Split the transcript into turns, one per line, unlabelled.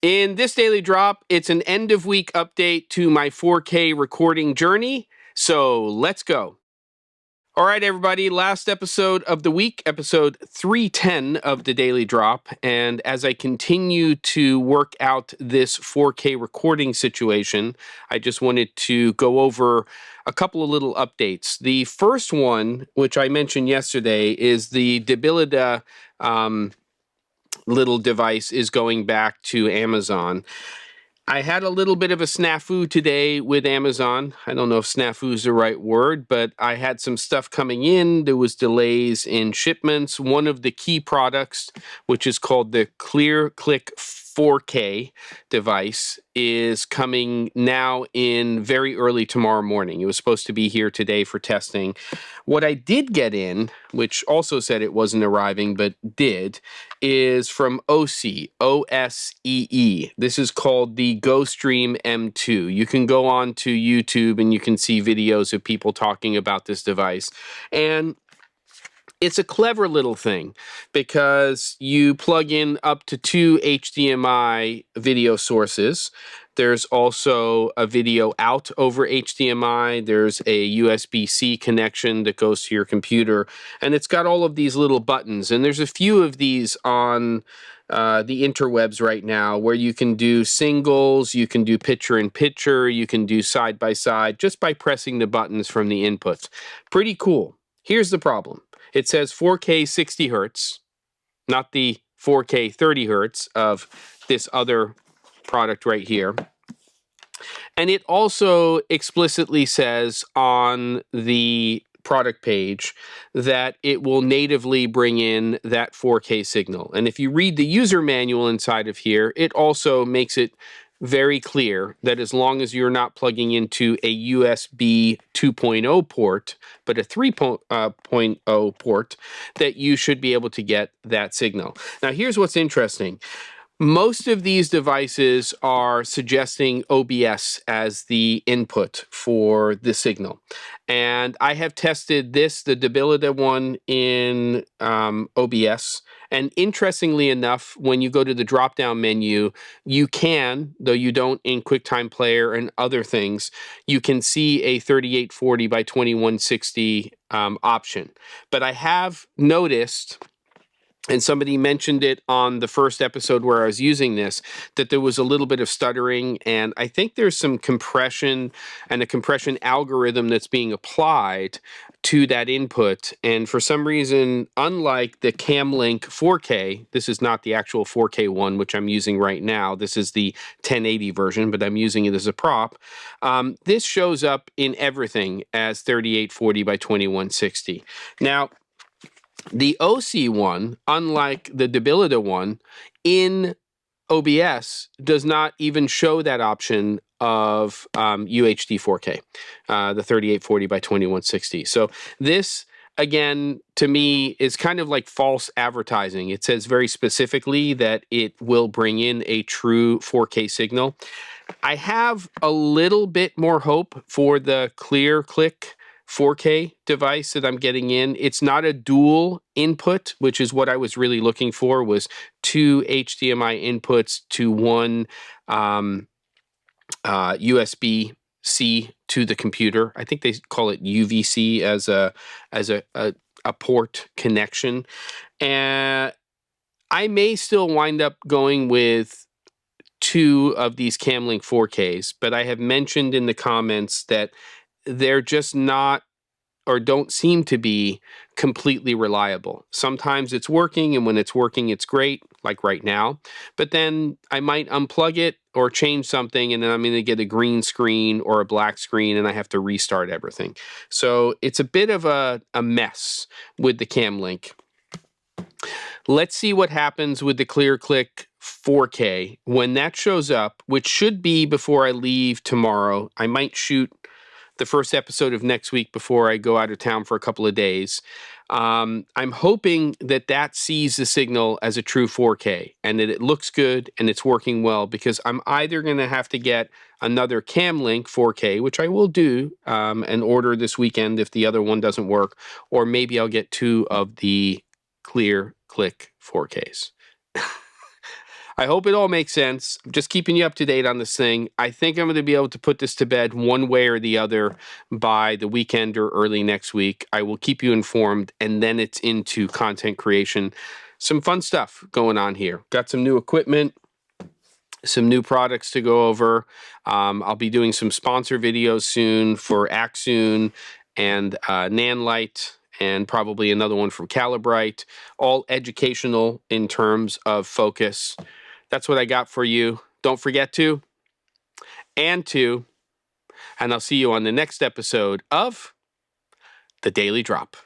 In this daily drop, it's an end of week update to my 4K recording journey. So let's go. All right, everybody, last episode of the week, episode 310 of the Daily Drop. And as I continue to work out this 4K recording situation, I just wanted to go over a couple of little updates. The first one, which I mentioned yesterday, is the Debilita little device is going back to Amazon. I had a little bit of a snafu today with Amazon. I don't know if snafu is the right word, but I had some stuff coming in. There was delays in shipments. One of the key products, which is called the Clear Click 4K device, is coming now in very early tomorrow morning. It was supposed to be here today for testing. What I did get in, which also said it wasn't arriving but did, is from OSEE, OSEE. This is called the GOSTREAM M2. You can go on to YouTube and you can see videos of people talking about this device. And it's a clever little thing because you plug in up to 2 HDMI video sources. There's also a video out over HDMI. There's a USB-C connection that goes to your computer. And it's got all of these little buttons. And there's a few of these on the interwebs right now where you can do singles, you can do picture-in-picture, you can do side-by-side just by pressing the buttons from the inputs. Pretty cool. Here's the problem. It says 4K 60 hertz, not the 4K 30 hertz of this other product right here. And it also explicitly says on the product page that it will natively bring in that 4K signal. And if you read the user manual inside of here, it also makes it very clear that as long as you're not plugging into a USB 2.0 port, but a 3.0 port, that you should be able to get that signal. Now, here's what's interesting. Most of these devices are suggesting OBS as the input for the signal. And I have tested this, the Debilita one, in OBS. And interestingly enough, when you go to the drop-down menu, you can, though you don't in QuickTime Player and other things, you can see a 3840 by 2160 option. But I have noticed, and somebody mentioned it on the first episode where I was using this, that there was a little bit of stuttering, and I think there's some compression and a compression algorithm that's being applied to that input. And for some reason, unlike the Camlink 4K, this is not the actual 4K one, which I'm using right now. This is the 1080 version, but I'm using it as a prop. This shows up in everything as 3840 by 2160. Now, the OSEE one, unlike the Debilita one, in OBS does not even show that option of UHD 4K, the 3840 by 2160. So this, again, to me, is kind of like false advertising. It says very specifically that it will bring in a true 4K signal. I have a little bit more hope for the Clear Click 4K device that I'm getting in. It's not a dual input, which is what I was really looking for, was 2 HDMI inputs to one USB-C to the computer. I think they call it UVC as a port connection. And I may still wind up going with 2 of these Camlink 4Ks, but I have mentioned in the comments that they're just not, or don't seem to be, completely reliable. Sometimes it's working, and when it's working, it's great, like right now. But then I might unplug it or change something, and then I'm going to get a green screen or a black screen, and I have to restart everything. So it's a bit of a mess with the Camlink. Let's see what happens with the Clear Click 4K. When that shows up, which should be before I leave tomorrow, I might shoot the first episode of next week before I go out of town for a couple of days. I'm hoping that that sees the signal as a true 4K and that it looks good and it's working well, because I'm either going to have to get another Camlink 4K, which I will do, and order this weekend if the other one doesn't work, or maybe I'll get 2 of the Clear Click 4Ks. I hope it all makes sense. I'm just keeping you up to date on this thing. I think I'm going to be able to put this to bed one way or the other by the weekend or early next week. I will keep you informed, and then it's into content creation. Some fun stuff going on here. Got some new equipment, some new products to go over. I'll be doing some sponsor videos soon for Axoon and Nanlite, and probably another one from Calibrite, all educational in terms of focus. That's what I got for you. Don't forget to, and I'll see you on the next episode of The Daily Drop.